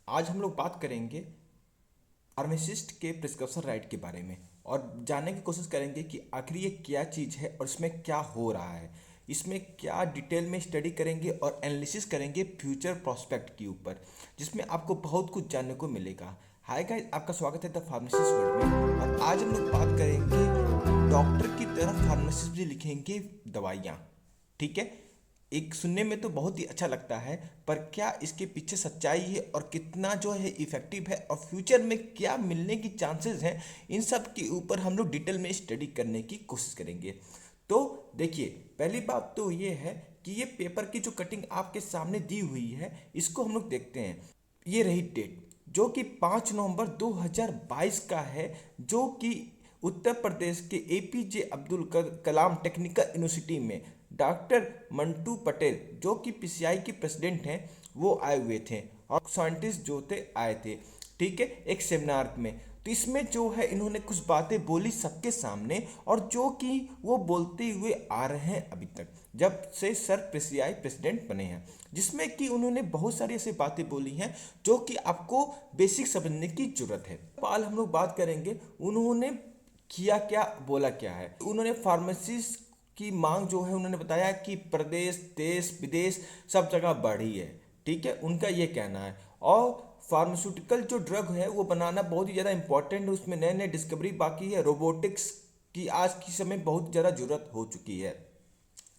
आज हम लोग बात करेंगे फार्मासिस्ट के प्रिस्क्रिप्शन राइट के बारे में और जानने की कोशिश करेंगे कि आखिर ये क्या चीज़ है और इसमें क्या हो रहा है। इसमें क्या डिटेल में स्टडी करेंगे और एनालिसिस करेंगे फ्यूचर प्रोस्पेक्ट के ऊपर, जिसमें आपको बहुत कुछ जानने को मिलेगा। हाय गाइस, आपका स्वागत है द फार्मासिस्ट वर्ल्ड में। और आज हम लोग बात करेंगे डॉक्टर की तरह फार्मासिस्ट भी लिखेंगे दवाइयाँ। ठीक है, एक सुनने में तो बहुत ही अच्छा लगता है, पर क्या इसके पीछे सच्चाई है और कितना जो है इफेक्टिव है और फ्यूचर में क्या मिलने की चांसेस हैं, इन सब के ऊपर हम लोग डिटेल में स्टडी करने की कोशिश करेंगे। तो देखिए, पहली बात तो ये है कि ये पेपर की जो कटिंग आपके सामने दी हुई है, इसको हम लोग देखते हैं। ये रही डेट जो कि 5 नवंबर 2022 का है, जो कि उत्तर प्रदेश के APJ Abdul Kalam technical university में डॉक्टर मंटू पटेल, जो कि पीसीआई के प्रेसिडेंट हैं, वो आए हुए थे और साइंटिस्ट जो थे आए थे। ठीक है, एक सेमिनार में। तो इसमें जो है इन्होंने कुछ बातें बोली सबके सामने, और जो कि वो बोलते हुए आ रहे हैं अभी तक, जब से सर पीसीआई प्रेसिडेंट बने हैं, जिसमें कि उन्होंने बहुत सारी ऐसी बातें बोली हैं जो कि आपको बेसिक समझने की जरूरत है। पाल हम लोग बात करेंगे उन्होंने किया क्या, बोला क्या है। उन्होंने फार्मेसिस्ट की मांग जो है, उन्होंने बताया कि प्रदेश, देश, विदेश सब जगह बढ़ी है। ठीक है, उनका ये कहना है। और फार्मास्यूटिकल जो ड्रग है वो बनाना बहुत ही ज़्यादा इंपॉर्टेंट है, उसमें नए नए डिस्कवरी बाकी है। रोबोटिक्स की आज के समय बहुत ज़्यादा ज़रूरत हो चुकी है,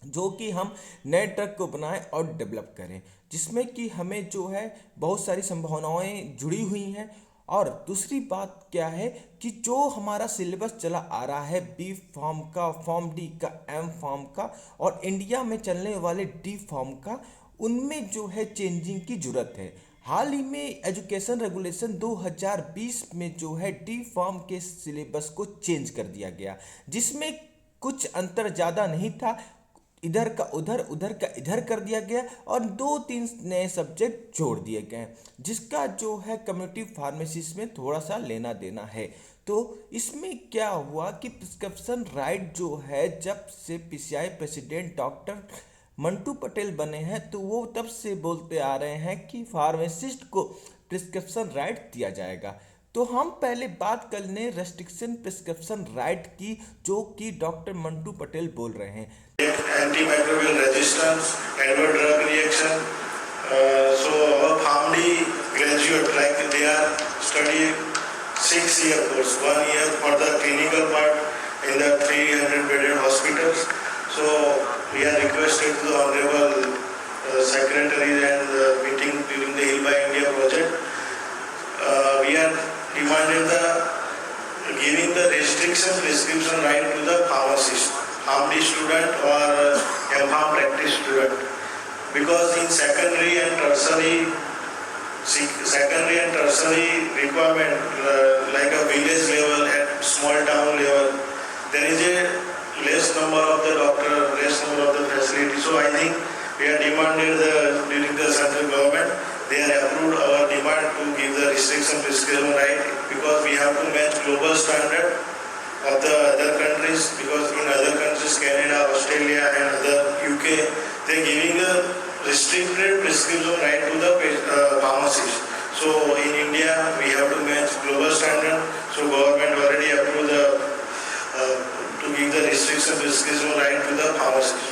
जो कि हम नए ड्रग को बनाएं और डेवलप करें, जिसमें कि हमें जो है बहुत सारी संभावनाएं जुड़ी हुई हैं। और दूसरी बात क्या है कि जो हमारा सिलेबस चला आ रहा है बी फॉर्म का, फॉर्म डी का, एम फॉर्म का और इंडिया में चलने वाले डी फॉर्म का, उनमें जो है चेंजिंग की जरूरत है। हाल ही में एजुकेशन रेगुलेशन 2020 में जो है डी फॉर्म के सिलेबस को चेंज कर दिया गया, जिसमें कुछ अंतर ज़्यादा नहीं था। इधर का उधर, उधर का इधर कर दिया गया और 2-3 नए सब्जेक्ट जोड़ दिए गए, जिसका जो है कम्युनिटी फार्मेसिस्ट में थोड़ा सा लेना देना है। तो इसमें क्या हुआ कि प्रिस्क्रिप्शन राइट जो है, जब से PCI president doctor Mantu Patel बने हैं, तो वो तब से बोलते आ रहे हैं कि फार्मासिस्ट को प्रिस्क्रिप्शन राइट दिया जाएगा। तो हम पहले बात कर लें रेस्ट्रिक्शन प्रिस्क्रिप्शन राइट की, जो कि डॉक्टर मंटू पटेल बोल रहे हैं। Antimicrobial resistance, adverse drug reaction. So our family graduate, like they are studying 6-year course, 1 year for the clinical part in the 300-bedded hospitals. So we are requested to the honorable secretary and the meeting during the Heal by India project. We are demanded the giving the restriction prescription right to the pharmacist, PharmD student or MPharm practice student, because in secondary and tertiary requirement, like a village level and small town level, there is a less number of the doctor, less number of the facility. So I think we are demanded during the central government, they are approved our demand to give the restriction prescription right, because we have to match global standard of the other countries, because in other countries, Canada, Australia and other UK, they are giving a restricted prescription right to the pharmacist. So in India, we have to match global standard. So government already approved to give the restriction prescription right to the pharmacist.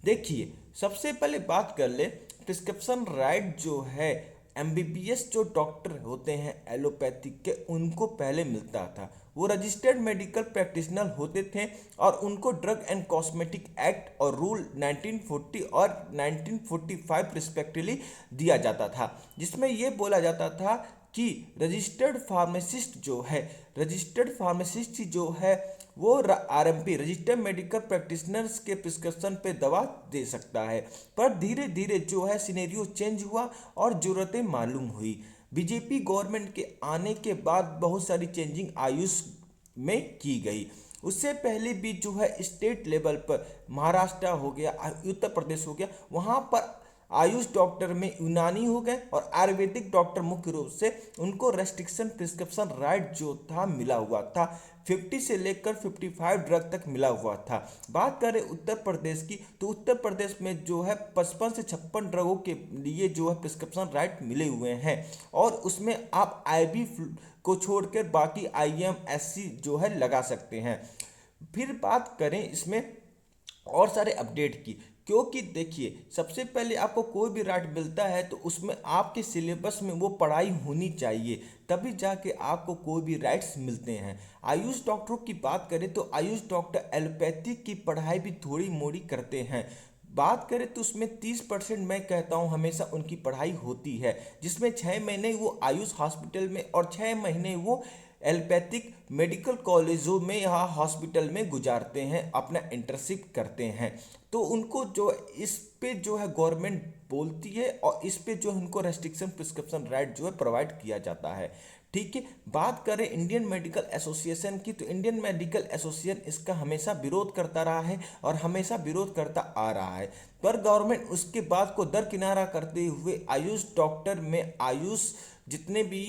देखिए, सबसे पहले बात कर ले prescription right जो है, MBBS जो doctor होते हैं एलोपैथिक के, उनको पहले मिलता था। वो रजिस्टर्ड मेडिकल प्रैक्टिशनर होते थे और उनको ड्रग एंड कॉस्मेटिक एक्ट और रूल 1940 और 1945 रिस्पेक्टिवली दिया जाता था, जिसमें ये बोला जाता था कि रजिस्टर्ड फार्मासिस्ट जो है वो आरएमपी, रजिस्टर्ड मेडिकल प्रैक्टिशनर्स के प्रिस्क्रिप्शन पे दवा दे सकता है। पर धीरे धीरे जो है सिनेरियो चेंज हुआ और ज़रूरतें मालूम हुई। बीजेपी गवर्नमेंट के आने के बाद बहुत सारी चेंजिंग आयुष में की गई। उससे पहले भी जो है स्टेट लेवल पर महाराष्ट्र हो गया, उत्तर प्रदेश हो गया, वहाँ पर आयुष डॉक्टर में यूनानी हो गए और आयुर्वेदिक डॉक्टर मुख्य रूप से उनको रेस्ट्रिक्शन प्रिस्क्रिप्शन राइट जो था मिला हुआ था। 50 से लेकर 55 ड्रग तक मिला हुआ था। बात करें उत्तर प्रदेश की, तो उत्तर प्रदेश में जो है 55 से 56 ड्रगों के लिए जो है प्रिस्क्रिप्शन राइट मिले हुए हैं, और उसमें आप IV को छोड़कर बाकी IM SC जो है लगा सकते हैं। फिर बात करें इसमें और सारे अपडेट की, क्योंकि देखिए सबसे पहले आपको कोई भी राइट मिलता है तो उसमें आपके सिलेबस में वो पढ़ाई होनी चाहिए, तभी जाके आपको कोई भी राइट्स मिलते हैं। आयुष डॉक्टरों की बात करें तो आयुष डॉक्टर एलोपैथी की पढ़ाई भी थोड़ी मोड़ी करते हैं। बात करें तो उसमें 30% मैं कहता हूँ हमेशा उनकी पढ़ाई होती है, जिसमें 6 महीने वो आयुष हॉस्पिटल में और 6 महीने वो एलोपैथिक मेडिकल कॉलेजों में या हॉस्पिटल में गुजारते हैं, अपना इंटर्नशिप करते हैं। तो उनको जो इस पे जो है गवर्नमेंट बोलती है और इस पे जो उनको रेस्ट्रिक्शन प्रिस्क्रिप्शन राइट जो है प्रोवाइड किया जाता है। ठीक है, बात करें इंडियन मेडिकल एसोसिएशन की, तो इंडियन मेडिकल एसोसिएशन इसका हमेशा विरोध करता रहा है और हमेशा विरोध करता आ रहा है, पर गवर्नमेंट उसके बात को दरकिनारा करते हुए आयुष डॉक्टर में जितने भी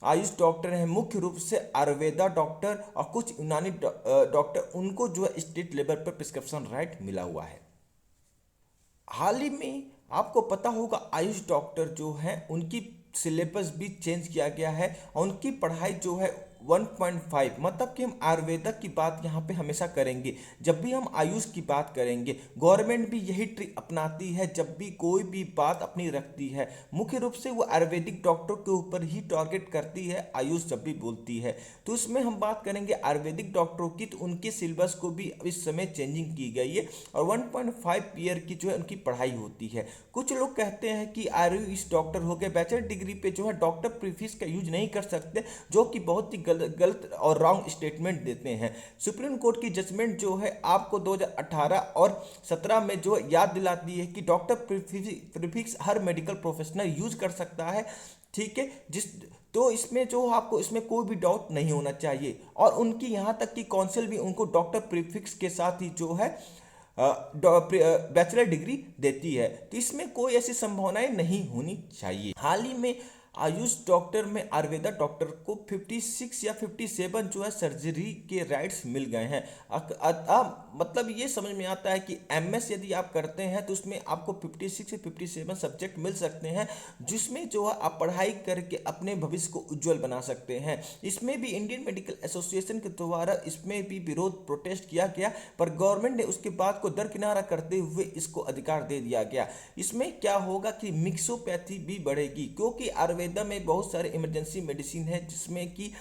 आयुष डॉक्टर हैं, मुख्य रूप से आयुर्वेदा डॉक्टर और कुछ यूनानी डॉक्टर, उनको जो है स्टेट लेवल पर प्रिस्क्रिप्शन राइट मिला हुआ है। हाल ही में आपको पता होगा आयुष डॉक्टर जो हैं उनकी सिलेबस भी चेंज किया गया है और उनकी पढ़ाई जो है 1.5, मतलब कि हम आयुर्वेदा की बात यहाँ पे हमेशा करेंगे। जब भी हम आयुष की बात करेंगे, गवर्नमेंट भी यही ट्रिक अपनाती है, जब भी कोई भी बात अपनी रखती है मुख्य रूप से वो आयुर्वेदिक डॉक्टर के ऊपर ही टारगेट करती है आयुष जब भी बोलती है। तो इसमें हम बात करेंगे आयुर्वेदिक डॉक्टरों की, तो उनके सिलेबस को भी इस समय चेंजिंग की गई है और 1.5 ईयर की जो है उनकी पढ़ाई होती है। कुछ लोग कहते हैं कि आयुष डॉक्टर हो गए, बैचलर डिग्री पे जो है डॉक्टर प्रीफिक्स का यूज नहीं कर सकते, जो कि बहुत ही गलत और रॉन्ग स्टेटमेंट देते हैं। सुप्रीम कोर्ट की जजमेंट जो है आपको 2018 और 17 में जो याद दिलाती है कि डॉक्टर प्रीफिक्स हर मेडिकल प्रोफेशनल यूज कर सकता है। ठीक है, तो इसमें जो आपको इसमें कोई भी डाउट नहीं होना चाहिए, और उनकी यहाँ तक कि काउंसिल भी उनको डॉक्टर प्रीफिक्स के साथ ही जो है बैचलर डिग्री देती है, तो इसमें कोई ऐसी संभावनाएं नहीं होनी चाहिए। हाल ही में आयुष डॉक्टर में आयुर्वेदा डॉक्टर को 56 या 57 जो है सर्जरी के राइट्स मिल गए हैं। मतलब ये समझ में आता है कि MS यदि आप करते हैं तो उसमें आपको 56 से 57 सब्जेक्ट मिल सकते हैं, जिसमें जो है आप पढ़ाई करके अपने भविष्य को उज्जवल बना सकते हैं। इसमें भी इंडियन मेडिकल एसोसिएशन के द्वारा इसमें भी विरोध प्रोटेस्ट किया गया, पर गवर्नमेंट ने उसके बात को दरकिनारा करते हुए इसको अधिकार दे दिया गया। इसमें क्या होगा कि मिक्सोपैथी भी बढ़ेगी, क्योंकि आयुर्वेदा में बहुत सारे इमरजेंसी मेडिसिन है जिसमें कि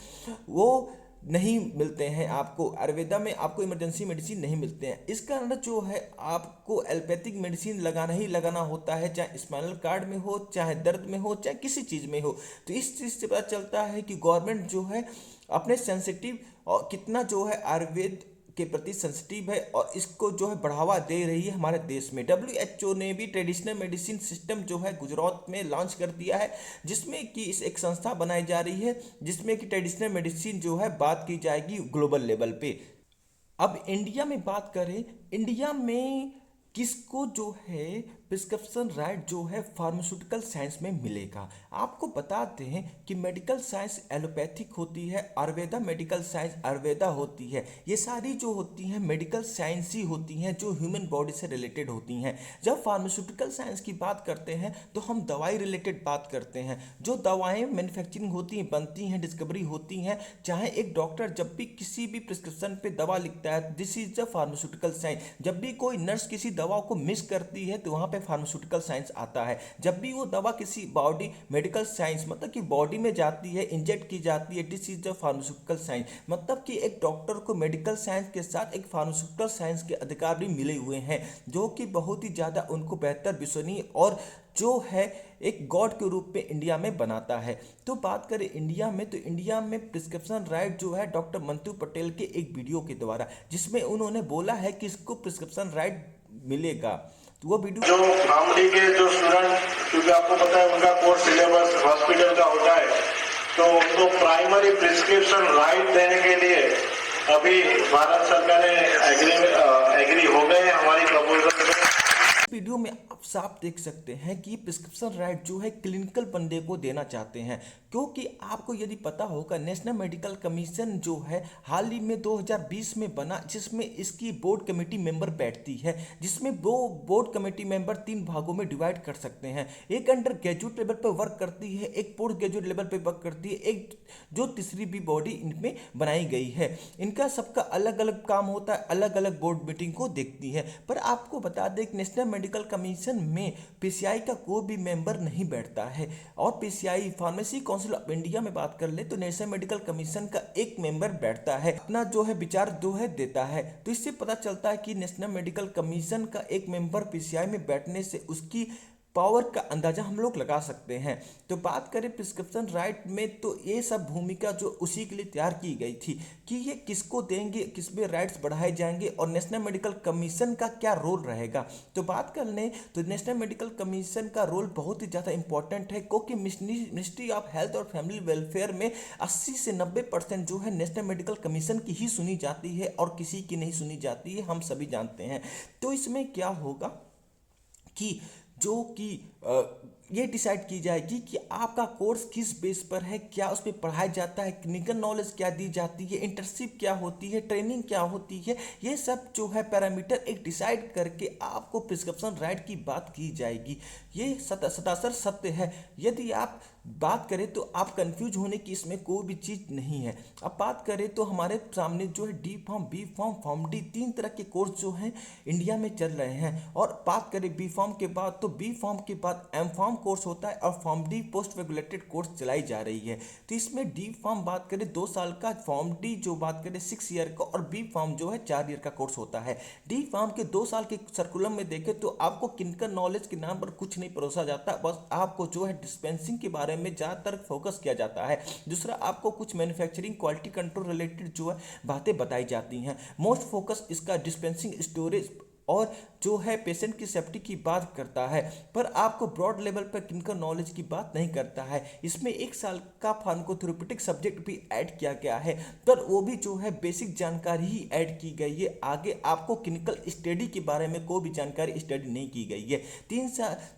वो नहीं मिलते हैं आपको, आयुर्वेदा में आपको इमरजेंसी मेडिसिन नहीं मिलते हैं। इस कारण जो है आपको एलोपैथिक मेडिसिन लगाना ही लगाना होता है, चाहे स्पाइनल कार्ड में हो, चाहे दर्द में हो, चाहे किसी चीज़ में हो। तो इस चीज़ से पता चलता है कि गवर्नमेंट जो है अपने सेंसिटिव और कितना जो है आयुर्वेद के प्रति सेंसिटिव है और इसको जो है बढ़ावा दे रही है हमारे देश में। WHO ने भी ट्रेडिशनल मेडिसिन सिस्टम जो है गुजरात में लॉन्च कर दिया है, जिसमें कि इस एक संस्था बनाई जा रही है जिसमें कि ट्रेडिशनल मेडिसिन जो है बात की जाएगी ग्लोबल लेवल पे। अब इंडिया में बात करें, इंडिया में किसको जो है प्रिस्क्रिप्शन राइट जो है फार्मास्यूटिकल साइंस में मिलेगा। आपको बताते हैं कि मेडिकल साइंस एलोपैथिक होती है, आयुर्वेदा मेडिकल साइंस आयुर्वेदा होती है। ये सारी जो होती हैं मेडिकल साइंस ही होती हैं जो ह्यूमन बॉडी से रिलेटेड होती हैं। जब फार्मास्यूटिकल साइंस की बात करते हैं तो हम दवाई रिलेटेड बात करते हैं, जो दवाएं मैन्युफैक्चरिंग होती हैं, बनती हैं, डिस्कवरी होती हैं। चाहे एक डॉक्टर जब भी किसी भी प्रिस्क्रिप्शन पे दवा लिखता है, this is the pharmaceutical science. जब भी कोई नर्स किसी दवा को मिक्स करती है तो वहाँ पे फार्मास्यूटिकल साइंस आता है। जब भी वो दवा किसी बॉडी मेडिकल साइंस मतलब कि बॉडी में जाती है, इंजेक्ट की जाती है, this is the pharmaceutical science. मतलब कि एक डॉक्टर को मेडिकल साइंस के साथ एक फार्मास्यूटिकल साइंस के अधिकार भी मिले हुए हैं, जो कि बहुत ही ज़्यादा उनको बेहतर, विश्वसनीय और जो है एक गॉड के रूप में इंडिया में बनाता है। तो बात करें इंडिया में, तो इंडिया में प्रिस्क्रिप्शन राइट जो है डॉक्टर मंतू पटेल के एक वीडियो के द्वारा, जिसमें उन्होंने बोला है कि इसको प्रिस्क्रिप्शन राइट मिलेगा। तो वो वीडियो जो आमडी के जो स्टूडेंट, क्योंकि आपको पता है उनका कोर्स सिलेबस हॉस्पिटल का होता है, तो उनको प्राइमरी प्रिस्क्रिप्शन राइट देने के लिए अभी भारत सरकार ने एग्री हो गए हमारी प्रपोजल में। वीडियो में आप साफ देख सकते हैं कि प्रिस्क्रिप्शन राइट जो है क्लिनिकल बंदे को देना चाहते हैं, क्योंकि आपको यदि पता होगा नेशनल मेडिकल कमीशन जो है हाल ही में 2020 में बना, जिसमें इसकी बोर्ड कमेटी मेंबर बैठती है, जिसमें वो बोर्ड कमेटी मेंबर 3 भागों में डिवाइड कर सकते हैं। एक अंडर ग्रेजुएट लेवल पर वर्क करती है, एक पोस्ट ग्रेजुएट लेवल पर वर्क करती है, एक जो तीसरी भी बॉडी इनमें बनाई गई है। इनका सबका अलग अलग काम होता है, अलग अलग बोर्ड मीटिंग को देखती है। पर आपको बता दें कि नेशनल मेडिकल कमीशन में पीसीआई का कोई भी मेंबर नहीं बैठता है, और PCI pharmacy council of India में बात कर ले तो नेशनल मेडिकल कमीशन का एक मेंबर बैठता है, अपना जो है विचार जो है देता है। तो इससे पता चलता है कि नेशनल मेडिकल कमीशन का एक मेंबर पीसीआई में बैठने से उसकी पावर का अंदाजा हम लोग लगा सकते हैं। तो बात करें प्रिस्क्रिप्शन राइट में, तो ये सब भूमिका जो उसी के लिए तैयार की गई थी कि ये किसको देंगे, किस में राइट्स बढ़ाए जाएंगे और नेशनल मेडिकल कमीशन का क्या रोल रहेगा। तो बात कर लें तो नेशनल मेडिकल कमीशन का रोल बहुत ही ज़्यादा इंपॉर्टेंट है, क्योंकि मिनिस्ट्री ऑफ हेल्थ और फैमिली वेलफेयर में 80 से 90% जो है नेशनल मेडिकल कमीशन की ही सुनी जाती है और किसी की नहीं सुनी जाती है, हम सभी जानते हैं। तो इसमें क्या होगा कि जो कि ये डिसाइड की जाएगी कि आपका कोर्स किस बेस पर है, क्या उस पर पढ़ाया जाता है, क्लिनिकल नॉलेज क्या दी जाती है, इंटर्नशिप क्या होती है, ट्रेनिंग क्या होती है, ये सब जो है पैरामीटर एक डिसाइड करके आपको प्रिस्क्रिप्शन राइट की बात की जाएगी। ये सतासर सत्य है। यदि आप बात करें तो आप कंफ्यूज होने की इसमें कोई भी चीज़ नहीं है। अब बात करें तो हमारे सामने जो है D pharm, B pharm, pharm D, 3 तरह के कोर्स जो हैं इंडिया में चल रहे हैं। और बात करें बी फार्म के बाद, तो बी फार्म के बाद एम फार्म कोर्स होता है और pharm D post regulated course चलाई जा रही है। तो इसमें डी फार्म बात करें 2 साल का, फार्म डी जो बात करें 6 ईयर का, और बी फार्म जो है 4 ईयर का कोर्स होता है। डी फार्म के 2 साल के सर्कुलम में देखें तो आपको क्लिनिकल नॉलेज के नाम पर कुछ नहीं परोसा जाता, बस आपको जो है डिस्पेंसिंग के बारे में ज़्यादातर फोकस किया जाता है। दूसरा, आपको कुछ मैन्युफैक्चरिंग क्वालिटी कंट्रोल रिलेटेड जो है बातें बताई जाती हैं। मोस्ट फोकस इसका डिस्पेंसिंग, स्टोरेज और जो है पेशेंट की सेफ्टी की बात करता है, पर आपको ब्रॉड लेवल पर क्लिनिकल नॉलेज की बात नहीं करता है। इसमें 1 साल का फार्माकोथेरेप्यूटिक सब्जेक्ट भी ऐड किया गया है, पर वो भी जो है बेसिक जानकारी ही ऐड की गई है। आगे आपको क्लिनिकल स्टडी के बारे में कोई भी जानकारी स्टडी नहीं की गई है।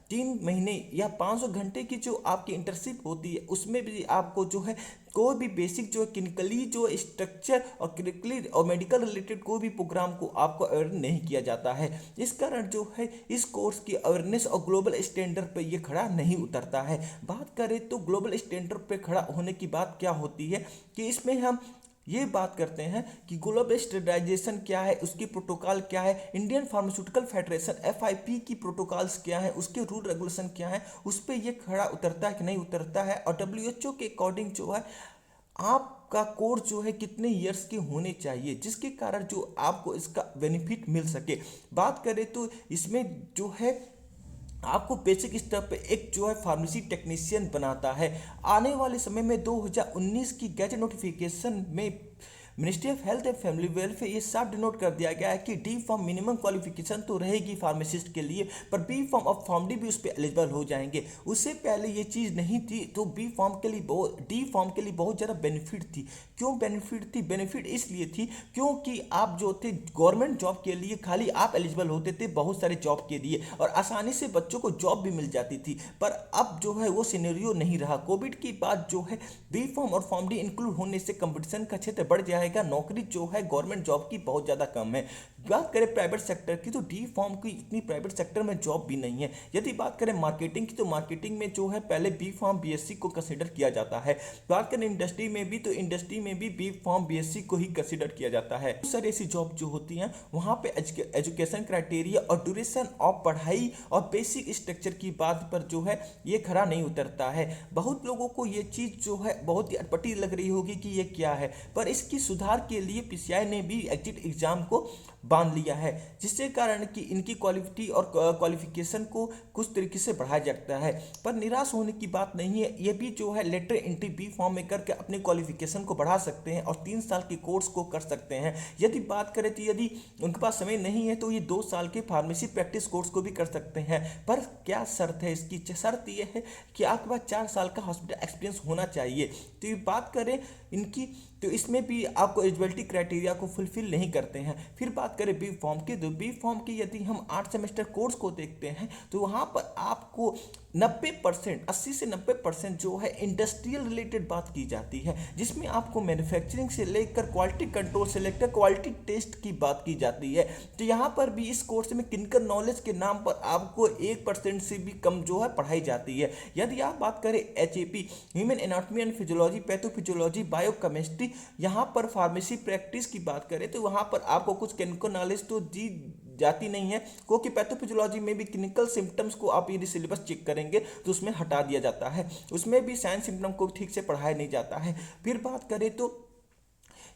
3 महीने या 500 घंटे की जो आपकी इंटर्नशिप होती है, उसमें भी आपको जो है कोई भी बेसिक जो है क्लिनिकली जो स्ट्रक्चर और क्लिनिकली और मेडिकल रिलेटेड कोई भी प्रोग्राम को आपको अवेयर नहीं किया जाता है। इस कारण जो है इस कोर्स की अवेयरनेस और ग्लोबल स्टैंडर्ड पे ये खड़ा नहीं उतरता है। बात करें तो ग्लोबल स्टैंडर्ड पे खड़ा होने की बात क्या होती है कि इसमें हम ये बात करते हैं कि ग्लोबल स्टैंडर्डाइजेशन क्या है, उसकी प्रोटोकॉल क्या है, इंडियन फार्मास्यूटिकल फेडरेशन एफआईपी की प्रोटोकॉल्स क्या है, उसके रूल रेगुलेशन क्या है, उस पर ये खड़ा उतरता है कि नहीं उतरता है। और डब्ल्यूएचओ के अकॉर्डिंग जो है आपका कोर्स जो है कितने ईयर्स के होने चाहिए, जिसके कारण जो आपको इसका बेनिफिट मिल सके। बात करें तो इसमें जो है आपको बेसिक स्तर पे एक जो है फार्मेसी टेक्नीशियन बनाता है। आने वाले समय में 2019 की गैजेट नोटिफिकेशन में ministry of health and family welfare ये साफ डिनोट कर दिया गया है कि डी फार्म मिनिमम क्वालिफिकेशन तो रहेगी फार्मासिस्ट के लिए, पर बी फार्म और फार्म डी भी उस पर एलिजिबल हो जाएंगे। उससे पहले ये चीज़ नहीं थी, तो डी फार्म के लिए बहुत ज़्यादा बेनिफिट थी। क्यों बेनिफिट थी? बेनिफिट इसलिए थी क्योंकि आप जो थे गवर्नमेंट जॉब के लिए खाली आप एलिजिबल होते थे बहुत सारे जॉब के लिए, और आसानी से बच्चों को जॉब भी मिल जाती थी। पर अब जो है वो सिनेरियो नहीं रहा। कोविड की बात जो है बी फार्म और फार्म डी इंक्लूड होने से कंपटीशन का क्षेत्र बढ़ जाएगा। नौकरी जो है गवर्नमेंट जॉब की बहुत ज़्यादा कम है। बात करें प्राइवेट सेक्टर की, तो डी फार्म की इतनी प्राइवेट सेक्टर में जॉब भी नहीं है। यदि बात करें मार्केटिंग की, तो मार्केटिंग में जो है पहले बी फार्म बीएससी को कंसीडर किया जाता है। बात करें इंडस्ट्री में भी, तो इंडस्ट्री में भी बी फार्म बीएससी को ही कंसीडर किया जाता है। सर ऐसी जॉब जो होती हैं वहाँ पे एजुकेशन क्राइटेरिया और ड्यूरेशन ऑफ पढ़ाई और बेसिक स्ट्रक्चर की बात पर जो है ये खरा नहीं उतरता है। बहुत लोगों को ये चीज़ जो है बहुत ही अटपटी लग रही होगी कि ये क्या है, पर इसकी सुधार के लिए पीसीआई ने भी एग्जिट एग्जाम को बांध लिया है, जिससे कारण कि इनकी क्वालिटी और क्वालिफिकेशन को कुछ तरीके से बढ़ाया जाता है। पर निराश होने की बात नहीं है, ये भी जो है लेटर एंट्री बी फॉर्म में करके अपने क्वालिफिकेशन को बढ़ा सकते हैं और 3 साल के कोर्स को कर सकते हैं। यदि बात करें तो यदि उनके पास समय नहीं है तो ये 2 साल के फार्मेसी प्रैक्टिस कोर्स को भी कर सकते हैं। पर क्या शर्त है इसकी? शर्त ये है कि आपके पास 4 साल का हॉस्पिटल एक्सपीरियंस होना चाहिए। तो ये बात करें इनकी तो इसमें भी आपको एलिजिबिलिटी क्राइटेरिया को फुलफिल नहीं करते हैं। फिर बात करें बी फॉर्म की, तो बी फॉर्म की यदि हम 8 सेमेस्टर कोर्स को देखते हैं तो वहाँ पर आपको 90%, 80 से 90% जो है इंडस्ट्रियल रिलेटेड बात की जाती है, जिसमें आपको मैन्युफैक्चरिंग से लेकर क्वालिटी कंट्रोल से लेकर क्वालिटी टेस्ट की बात की जाती है। तो यहाँ पर भी इस कोर्स में क्लिनिकल नॉलेज के नाम पर आपको 1% से भी कम जो है पढ़ाई जाती है। यदि आप बात करें HAP, human anatomy and physiology, pathophysiology, biochemistry, यहाँ पर फार्मेसी प्रैक्टिस की बात करें तो वहाँ पर आपको कुछ क्लिनिकल नॉलेज तो दी जाती नहीं है, क्योंकि पैथोफिजियोलॉजी में भी क्लिनिकल सिम्टम्स को आप यदि सिलेबस चेक करेंगे तो उसमें हटा दिया जाता है, उसमें भी साइंस सिम्टम को ठीक से पढ़ाया नहीं जाता है। फिर बात करें तो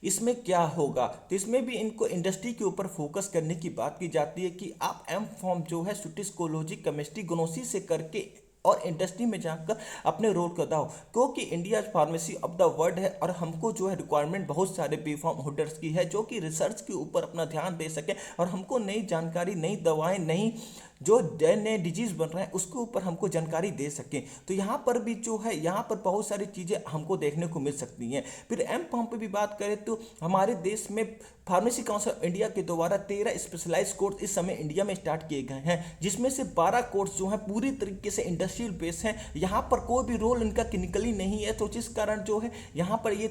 इसमें क्या होगा, तो इसमें भी इनको इंडस्ट्री के ऊपर फोकस करने की बात की जाती है कि आप एम फॉर्म जो है सुटिस्कोलॉजी, केमिस्ट्री, ग्नोसी से करके और इंडस्ट्री में जाकर अपने रोल को दाओ, क्योंकि India pharmacy of the world है और हमको जो है रिक्वायरमेंट बहुत सारे बी फॉर्म होल्डर्स की है जो कि रिसर्च के ऊपर अपना ध्यान दे सके और हमको नई जानकारी, नई दवाएं, नई जो नए डिजीज बन रहे हैं उसके ऊपर हमको जानकारी दे सकें। तो यहाँ पर भी जो है यहाँ पर बहुत सारी चीज़ें हमको देखने को मिल सकती हैं। फिर एम फॉर्म पे भी बात करें तो हमारे देश में फार्मेसी काउंसिल ऑफ इंडिया के द्वारा 13 स्पेशलाइज कोर्स इस समय इंडिया में स्टार्ट किए गए हैं, जिसमें से 12 कोर्स जो हैं पूरी तरीके से इंडस्ट्रियल बेस हैं। यहाँ पर कोई भी रोल इनका क्लिनिकली नहीं है, तो जिस कारण जो है यहाँ पर ये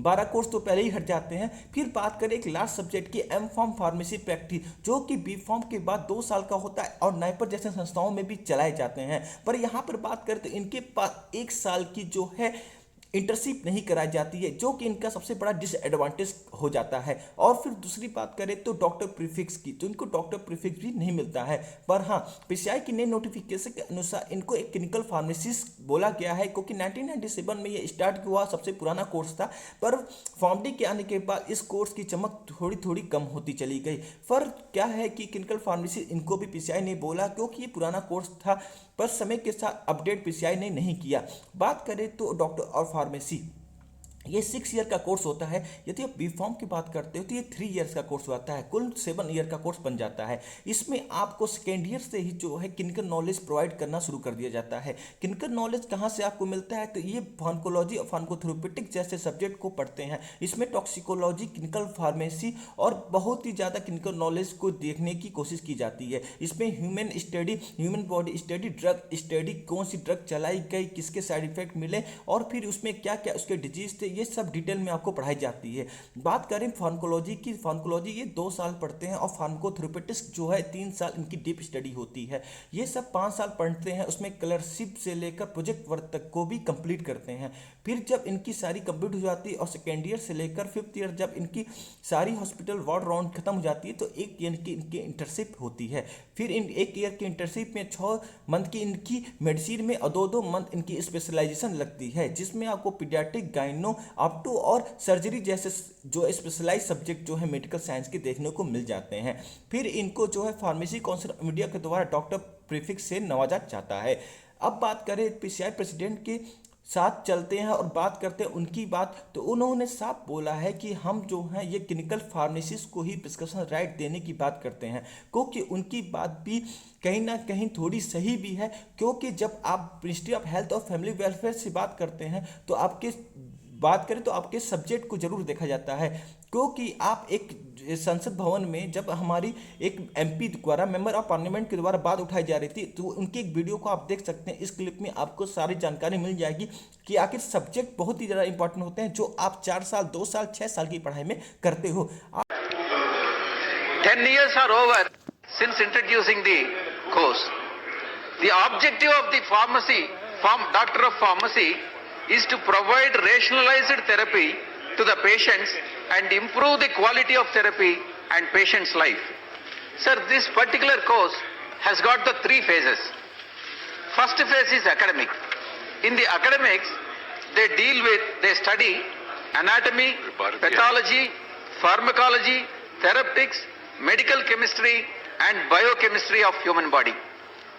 12 कोर्स तो पहले ही हट जाते हैं। फिर बात करें एक लास्ट सब्जेक्ट की एम फॉर्म फार्मेसी प्रैक्टिस, जो कि बी फॉर्म के बाद 2 साल का होता है और नाइपर जैसे संस्थाओं में भी चलाए जाते हैं। पर यहाँ पर बात करें तो इनके पास 1 साल की जो है इंटर्नशिप नहीं कराई जाती है, जो कि इनका सबसे बड़ा डिसएडवांटेज हो जाता है। और फिर दूसरी बात करें तो डॉक्टर प्रीफिक्स की, तो इनको डॉक्टर प्रीफिक्स भी नहीं मिलता है। पर हाँ, PCI की नई नोटिफिकेशन के अनुसार इनको एक क्लिनिकल फार्मेसिस्ट बोला गया है, क्योंकि 1997 में ये स्टार्ट हुआ, सबसे पुराना कोर्स था। पर फॉर्म डी के आने के बाद इस कोर्स की चमक थोड़ी थोड़ी कम होती चली गई। फर्क क्या है कि क्लिनिकल फार्मेसी इनको भी PCI ने बोला, क्योंकि ये पुराना कोर्स था, पर समय के साथ अपडेट PCI ने नहीं किया। बात करें तो डॉक्टर और फार्मेसी, ये 6 ईयर का कोर्स होता है। यदि आप बी फॉर्म की बात करते हो तो ये 3 ईयर्स का कोर्स होता है, कुल 7 ईयर का कोर्स बन जाता है। इसमें आपको सेकेंड ईयर से ही जो है क्लिनिकल नॉलेज प्रोवाइड करना शुरू कर दिया जाता है। क्लिनिकल नॉलेज कहाँ से आपको मिलता है, तो ये फार्माकोलॉजी और फार्माकोथेरेपेटिक जैसे सब्जेक्ट को पढ़ते हैं। इसमें टॉक्सिकोलॉजी, क्लिनिकल फार्मेसी और बहुत ही ज़्यादा क्लिनिकल नॉलेज को देखने की कोशिश की जाती है। इसमें human study, human body study, drug study, कौन सी ड्रग चलाई गई, किसके साइड इफेक्ट मिले और फिर उसमें क्या क्या उसके डिजीज थे, ये सब डिटेल में आपको पढ़ाई जाती है। बात करें फार्माकोलॉजी की, फार्माकोलॉजी ये 2 साल पढ़ते हैं और फार्माकोथेरेपेटिक्स जो है 3 साल इनकी डीप स्टडी होती है। ये सब 5 साल पढ़ते हैं, उसमें क्लर्कशिप से लेकर प्रोजेक्ट वर्क तक को भी कंप्लीट करते हैं। फिर जब इनकी सारी कंप्लीट हो जाती है और सेकेंड ईयर से लेकर 5th ईयर जब इनकी सारी हॉस्पिटल वार्ड राउंड खत्म हो जाती है तो 1 ईयर की इनकी इंटर्नशिप होती है। फिर इन 1 ईयर की इंटर्नशिप में 6 मंथ की इनकी मेडिसिन में और 2-2 मंथ इनकी स्पेशलाइजेशन लगती है, जिसमें आपको पीडियाट्रिक, गाइनो, ऑप्टो और सर्जरी जैसे जो स्पेशलाइज सब्जेक्ट जो है मेडिकल साइंस के देखने को मिल जाते हैं। फिर इनको जो है फार्मेसी काउंसिल ऑफ इंडिया के द्वारा डॉक्टर प्रीफिक्स से नवाजा जाता है। अब बात करें PCI प्रेसिडेंट के साथ चलते हैं और बात करते हैं उनकी बात, तो उन्होंने साफ बोला है कि हम जो हैं ये क्लिनिकल फार्मेसिस्ट को ही प्रिस्क्रिप्शन राइट देने की बात करते हैं, क्योंकि उनकी बात भी कहीं ना कहीं थोड़ी सही भी है। क्योंकि जब आप मिनिस्ट्री ऑफ हेल्थ और फैमिली वेलफेयर से बात करते हैं तो आपके सब्जेक्ट को जरूर देखा जाता है। क्योंकि आप एक संसद भवन में जब हमारी एक MP द्वारा, मेंबर ऑफ पार्लियामेंट के द्वारा बात उठाई जा रही थी, तो उनकी एक वीडियो को आप देख सकते हैं। इस क्लिप में आपको सारी जानकारी मिल जाएगी कि आखिर सब्जेक्ट बहुत ही ज़्यादा इंपॉर्टेंट होते हैं, जो आप 4 साल, 2 साल, 6 साल की पढ़ाई में करते हो। 10 years are over since introducing the course. The objective of the doctor of pharmacy is to provide rationalized therapy to the patients and improve the quality of therapy and patient's life. Sir, this particular course has got the 3 phases. First phase is academic. In the academics, they study anatomy, pathology, pharmacology, therapeutics, medical chemistry and biochemistry of human body.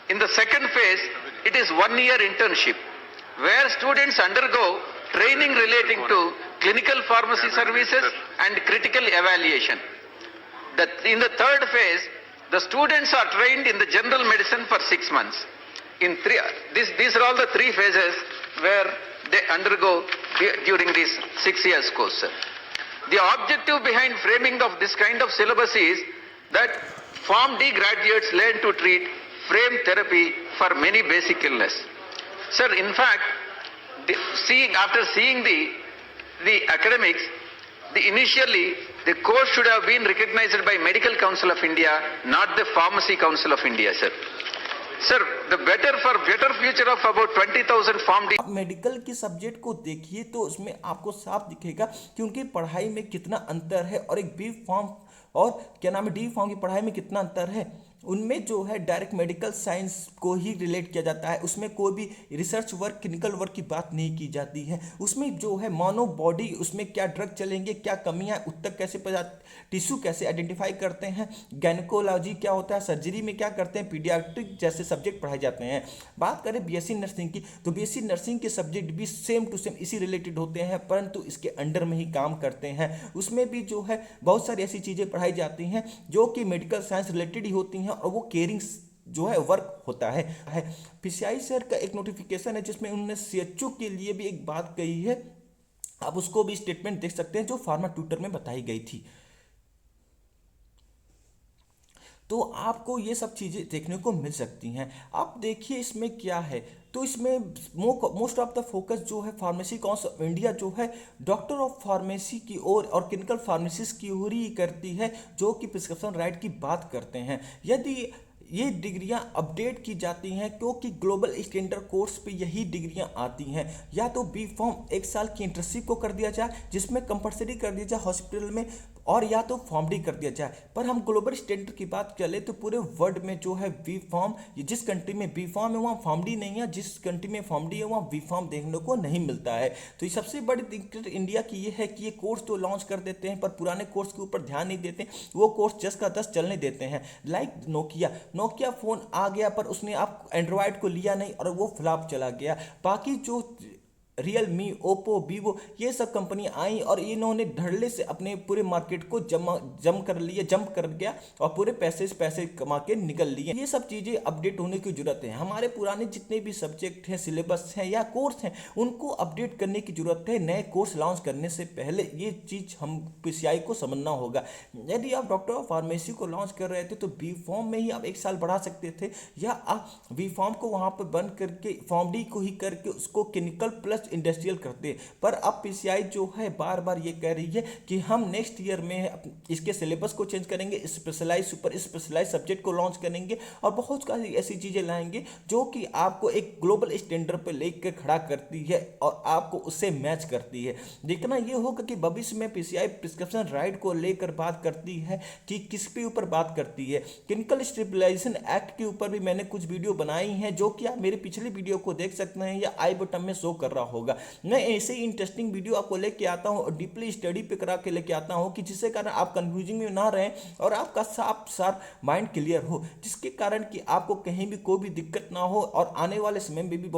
In the second phase, it is 1 year internship, where students undergo training relating to clinical pharmacy services and critical evaluation. In the third phase, the students are trained in the general medicine for 6 months. These are all the 3 phases where they undergo during this 6 years course, sir. The objective behind framing of this kind of syllabus is that Form D graduates learn to treat frame therapy for many basic illness. Sir, in fact, after seeing the academics, initially the course should have been recognized by Medical Council of India, not the Pharmacy Council of India, sir. Sir, the better future of about 20,000 Form D. आप medical की subject को देखिए तो उसमें आपको साफ दिखेगा कि उनकी पढ़ाई में कितना अंतर है और एक बी फॉर्म और क्या नाम है डी फॉर्म की पढ़ाई में कितना अंतर है। उनमें जो है डायरेक्ट मेडिकल साइंस को ही रिलेट किया जाता है, उसमें कोई भी रिसर्च वर्क क्लिनिकल वर्क की बात नहीं की जाती है। उसमें जो है मानो बॉडी, उसमें क्या ड्रग चलेंगे, क्या कमियां, उत्तक कैसे टिश्यू कैसे आइडेंटिफाई करते हैं, गायनेकोलॉजी क्या होता है, सर्जरी में क्या करते हैं, पीडियाट्रिक जैसे सब्जेक्ट पढ़ाए जाते हैं। बात करें बीएससी नर्सिंग की तो बीएससी नर्सिंग के सब्जेक्ट भी सेम टू सेम इसी रिलेटेड होते हैं, परंतु इसके अंडर में ही काम करते हैं। उसमें भी जो है बहुत सारी ऐसी चीज़ें पढ़ाई जाती हैं जो कि मेडिकल साइंस रिलेटेड ही होती हैं और वो केयरिंग जो है वर्क होता है। पीसीआई सर का एक नोटिफिकेशन है जिसमें उन्होंने सीएचओ के लिए भी एक बात कही है, आप उसको भी स्टेटमेंट देख सकते हैं जो फार्मा ट्विटर में बताई गई थी। तो आपको ये सब चीज़ें देखने को मिल सकती हैं। आप देखिए इसमें क्या है, तो इसमें मोस्ट ऑफ द फोकस जो है फार्मेसी काउंसिल ऑफ इंडिया जो है डॉक्टर ऑफ फार्मेसी की ओर और क्लिनिकल फार्मेसिस्ट की ओर ही करती है, जो कि प्रिस्क्रिप्शन राइट की बात करते हैं। यदि ये डिग्रियां अपडेट की जाती हैं क्योंकि ग्लोबल स्टैंडर्ड कोर्स पे यही डिग्रियां आती हैं, या तो बी फॉर्म 1 साल की इंटर्नशिप को कर दिया जाए जिसमें कंपलसरी कर दिया जाए हॉस्पिटल में, और या तो फॉर्म डी कर दिया जाए। पर हम ग्लोबल स्टैंडर्ड की बात चले तो पूरे वर्ल्ड में जो है बी फॉर्म, जिस कंट्री में बी फॉर्म है वहाँ फॉर्म डी नहीं है, जिस कंट्री में फॉर्म डी है वहाँ बी फॉर्म देखने को नहीं मिलता है। तो ये सबसे बड़ी दिक्कत इंडिया की ये है कि ये कोर्स तो लॉन्च कर देते हैं पर पुराने कोर्स के ऊपर ध्यान नहीं देते, वो कोर्स 10 का 10 चलने देते हैं। लाइक नोकिया फ़ोन आ गया पर उसने आप एंड्रॉयड को लिया नहीं और वो फ्लॉप चला गया। बाकी जो रियलमी, ओप्पो, वीवो ये सब कंपनियां आई और इन्होंने धड़ल्ले से अपने पूरे मार्केट को जंप कर गया और पूरे पैसे कमा के निकल लिए। ये सब चीज़ें अपडेट होने की जरूरत है। हमारे पुराने जितने भी सब्जेक्ट हैं, सिलेबस हैं या कोर्स हैं, उनको अपडेट करने की जरूरत है। नए कोर्स लॉन्च करने से पहले ये चीज़ हम पीसीआई को समझना होगा। यदि आप डॉक्टर ऑफ फार्मेसी को लॉन्च कर रहे थे तो बी फॉर्म में ही आप 1 साल बढ़ा सकते थे, या आप बी फॉर्म को वहाँ पर बंद करके फॉर्म डी को ही करके उसको क्लिनिकल प्लस इंडस्ट्रियल करते। पर अब पीसीआई जो है बार बार ये कह रही है कि हम नेक्स्ट ईयर में इसके सिलेबस को चेंज करेंगे, स्पेशलाइज सुपर स्पेशलाइज सब्जेक्ट को लॉन्च करेंगे और बहुत सारी ऐसी चीज़ें लाएंगे जो कि आपको एक ग्लोबल स्टैंडर्ड पे लेकर खड़ा करती है और आपको उससे मैच करती है। देखना ये होगा कि भविष्य में पीसीआई प्रिस्क्रिप्शन राइट को लेकर बात करती है कि किस पे ऊपर बात करती है। क्लिनिकल स्टेबलाइजेशन एक्ट के ऊपर भी मैंने कुछ वीडियो बनाई हैं जो कि आप मेरे पिछले वीडियो को देख सकते हैं या आई बटन में शो कर रहा होगा। मैं ऐसे ही इंटरेस्टिंग वीडियो आपको लेके आता हूँ और डीपली स्टडी पे करा के लेके आता हूँ कि जिससे कारण आप कंफ्यूजिंग में ना रहें और आपका साफ माइंड क्लियर हो, जिसके कारण कि आपको कहीं भी कोई भी दिक्कत ना हो और आने वाले समय में भी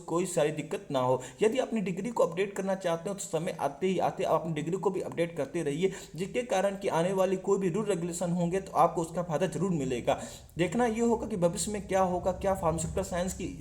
कोई सारी दिक्कत ना हो। यदि अपनी डिग्री को अपडेट करना चाहते हो तो समय आते ही आते आप अपनी डिग्री को भी अपडेट करते रहिए, जिसके कारण कि आने वाली कोई भी रूल रेगुलेशन होंगे तो आपको उसका फायदा जरूर मिलेगा। देखना ये होगा कि भविष्य में क्या होगा, क्या फार्मास्यूटिकल साइंस की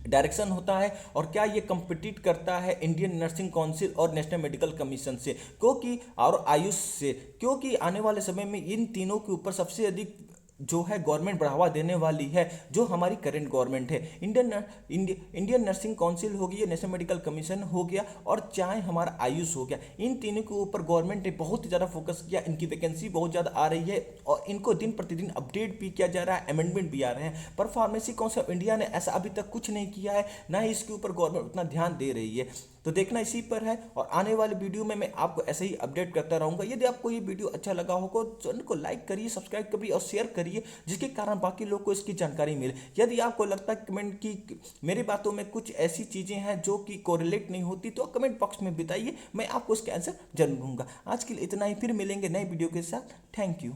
डायरेक्शन होता है और क्या ये कम्पिटिट करता है इंडियन नर्सिंग काउंसिल और नेशनल मेडिकल कमीशन से, क्योंकि और आयुष से, क्योंकि आने वाले समय में इन तीनों के ऊपर सबसे अधिक जो है गवर्नमेंट बढ़ावा देने वाली है, जो हमारी करंट गवर्नमेंट है। इंडियन नर्सिंग काउंसिल हो गया, नेशनल मेडिकल कमीशन हो गया और चाहे हमारा आयुष हो गया, इन तीनों के ऊपर गवर्नमेंट ने बहुत ज़्यादा फोकस किया। इनकी वैकेंसी बहुत ज़्यादा आ रही है और इनको दिन प्रतिदिन अपडेट भी किया जा रहा है, अमेंडमेंट भी आ रहे हैं। पर फार्मेसी काउंसिल ऑफ इंडिया ने ऐसा अभी तक कुछ नहीं किया है, ना ही इसके ऊपर गवर्नमेंट उतना ध्यान दे रही है। तो देखना इसी पर है और आने वाले वीडियो में मैं आपको ऐसे ही अपडेट करता रहूँगा। यदि आपको ये वीडियो अच्छा लगा होगा तो चैनल को लाइक करिए, सब्सक्राइब करिए और शेयर करिए, जिसके कारण बाकी लोग को इसकी जानकारी मिले। यदि आपको लगता है कमेंट की मेरी बातों में कुछ ऐसी चीज़ें हैं जो कि कोरिलेट नहीं होती तो कमेंट बॉक्स में बताइए, मैं आपको उसका आंसर जरूर दूंगा। आज के लिए इतना ही, फिर मिलेंगे नए वीडियो के साथ। Thank you.